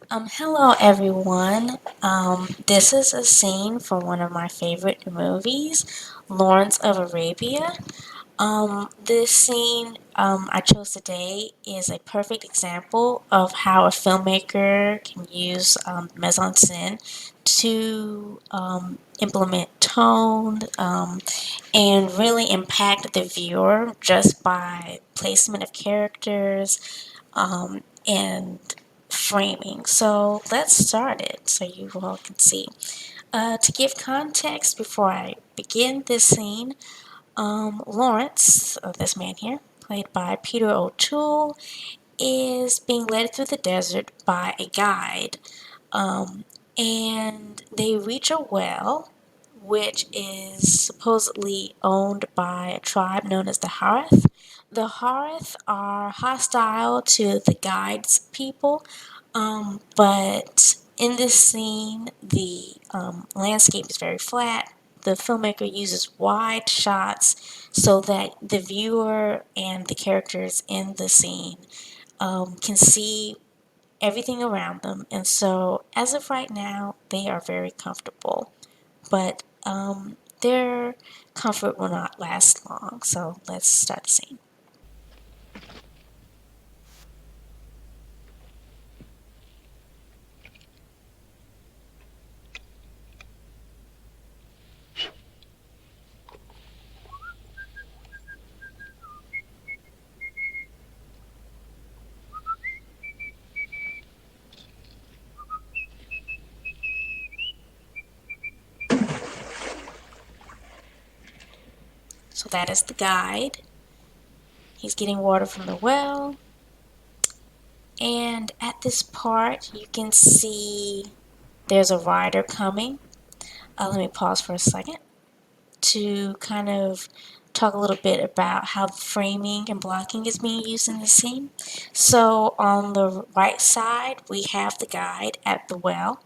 Hello everyone. This is a scene from one of my favorite movies, Lawrence of Arabia. This scene I chose today is a perfect example of how a filmmaker can use mise en scène to implement tone and really impact the viewer just by placement of characters and framing. So let's start it so you all can see. To give context before I begin this scene, Lawrence, this man here, played by Peter O'Toole, is being led through the desert by a guide. And they reach a well, which is supposedly owned by a tribe known as the Harth. The Harth are hostile to the guide's people, but in this scene, the landscape is very flat. The filmmaker uses wide shots so that the viewer and the characters in the scene can see everything around them. And so, as of right now, they are very comfortable, but their comfort will not last long. So, let's start the scene. So, that is the guide. He's getting water from the well. And at this part, you can see there's a rider coming. Let me pause for a second to kind of talk a little bit about how framing and blocking is being used in the scene. So on the right side, we have the guide at the well.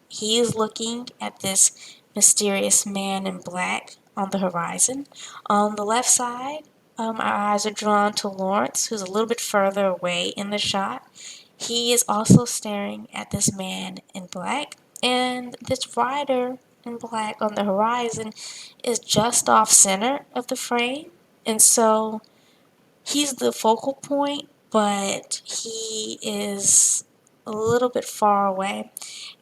He is looking at this mysterious man in black on the horizon. On the left side, our eyes are drawn to Lawrence, who's a little bit further away in the shot. He is also staring at this man in black, and this rider in black on the horizon is just off center of the frame. And so he's the focal point, but he is a little bit far away.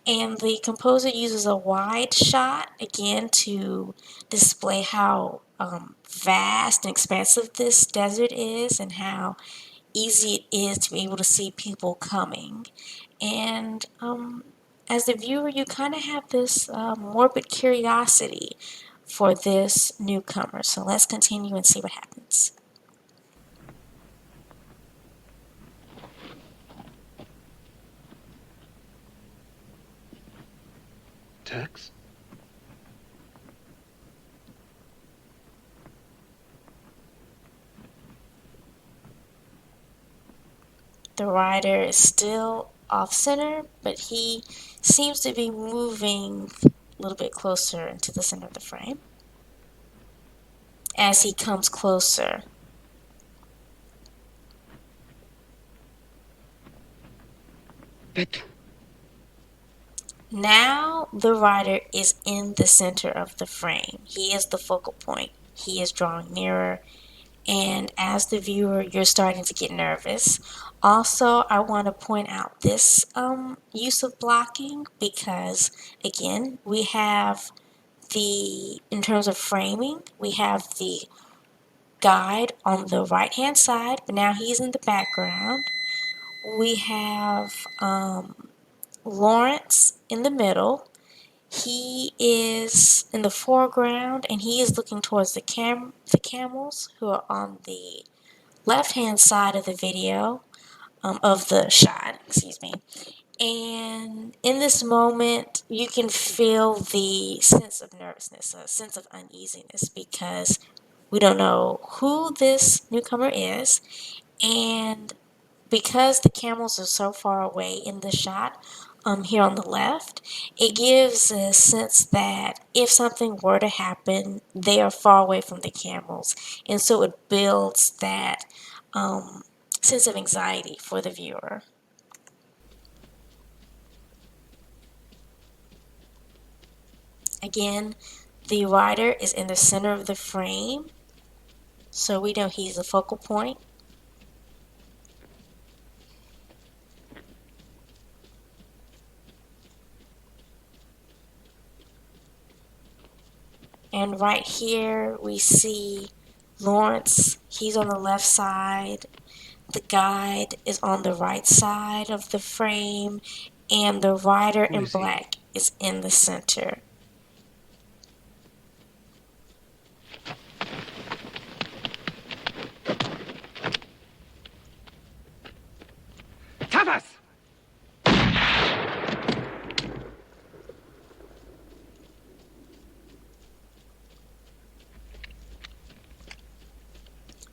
And the composer uses a wide shot again to display how vast and expansive this desert is and how easy it is to be able to see people coming. And as the viewer, you kind of have this morbid curiosity for this newcomer. So let's continue and see what happens. Tex? The rider is still off center, but he seems to be moving a little bit closer into the center of the frame. As he comes closer, That. now the rider is in the center of the frame. He is the focal point. He is drawing nearer, and as the viewer, you're starting to get nervous. Also, I want to point out this use of blocking because, again, we have in terms of framing, we have the guide on the right hand side, but now he's in the background. We have Lawrence in the middle. He is in the foreground and he is looking towards the camels who are on the left hand side of the video, of the shot, excuse me. And in this moment, you can feel the sense of nervousness, a sense of uneasiness, because we don't know who this newcomer is. And because the camels are so far away in the shot, here on the left, it gives a sense that if something were to happen, they are far away from the camels. And so it builds that sense of anxiety for the viewer. Again, the rider is in the center of the frame, so we know he's the focal point. And right here we see Lawrence, he's on the left side, the guide is on the right side of the frame, and the rider Who in is he? black is in the center. Thomas!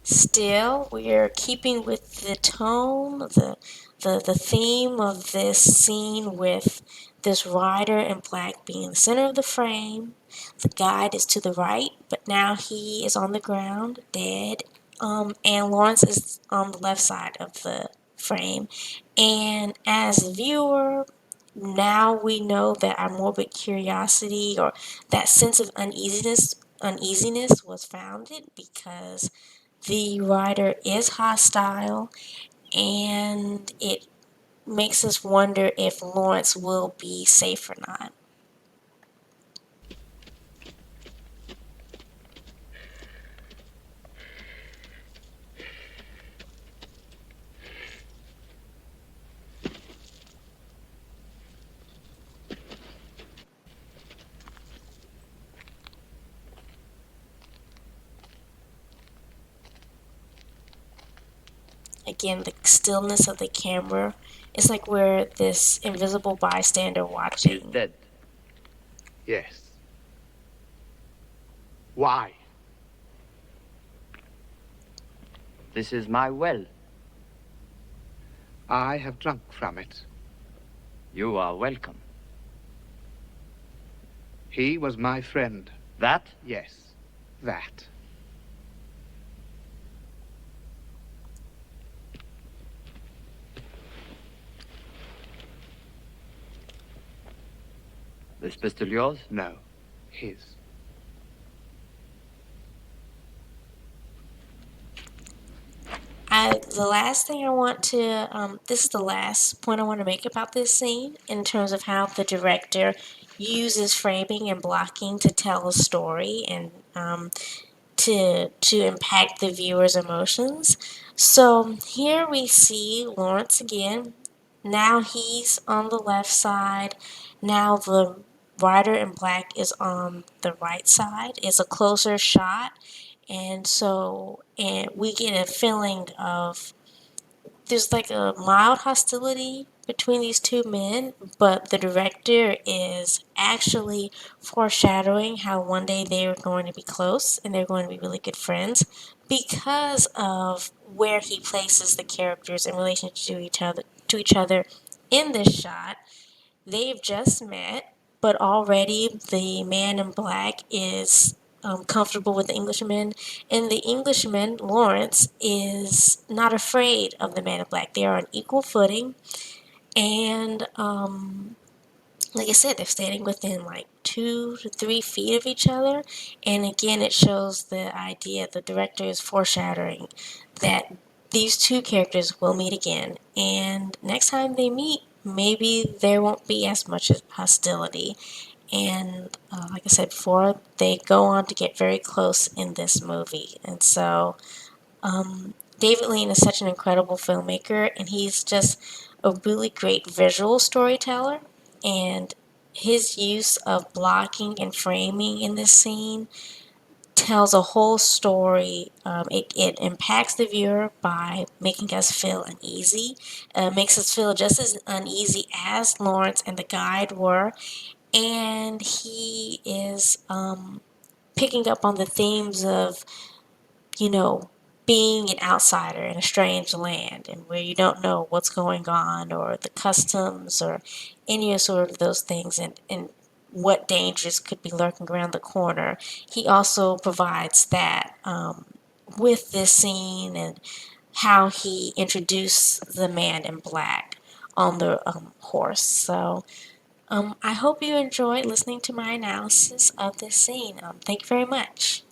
Still, we are keeping with the tone, the theme of this scene with this rider in black being in the center of the frame. The guide is to the right, but now he is on the ground, dead. And Lawrence is on the left side of the frame. And as a viewer, now we know that our morbid curiosity or that sense of uneasiness was founded because the writer is hostile, and it makes us wonder if Lawrence will be safe or not. Again, the stillness of the camera is like we're this invisible bystander He's watching. dead. Yes. Why? This is my well. I have drunk from it. You are welcome. He was my friend. That? Yes, that. This pistol yours? No, his. The last thing I want to, this is the last point I want to make about this scene in terms of how the director uses framing and blocking to tell a story and to impact the viewer's emotions. So here we see Lawrence again. Now he's on the left side. Now the rider in black is on the right side. It's a closer shot, and we get a feeling of there's like a mild hostility between these two men, but the director is actually foreshadowing how one day they are going to be close and they're going to be really good friends because of where he places the characters in relation to each other in this shot. They've just met, but already the man in black is comfortable with the Englishman, and the Englishman, Lawrence, is not afraid of the man in black. They are on equal footing, and like I said, they're standing within like 2 to 3 feet of each other. And again, it shows the idea the director is foreshadowing that these two characters will meet again. And next time they meet, maybe there won't be as much hostility. And like I said before, they go on to get very close in this movie. And so David Lean is such an incredible filmmaker, and he's just a really great visual storyteller. And his use of blocking and framing in this scene tells a whole story. It impacts the viewer by making us feel uneasy. Makes us feel just as uneasy as Lawrence and the guide were. And he is picking up on the themes of being an outsider in a strange land and where you don't know what's going on or the customs or any sort of those things and what dangers could be lurking around the corner. He also provides that with this scene and how he introduced the man in black on the horse. So I hope you enjoyed listening to my analysis of this scene. Thank you very much.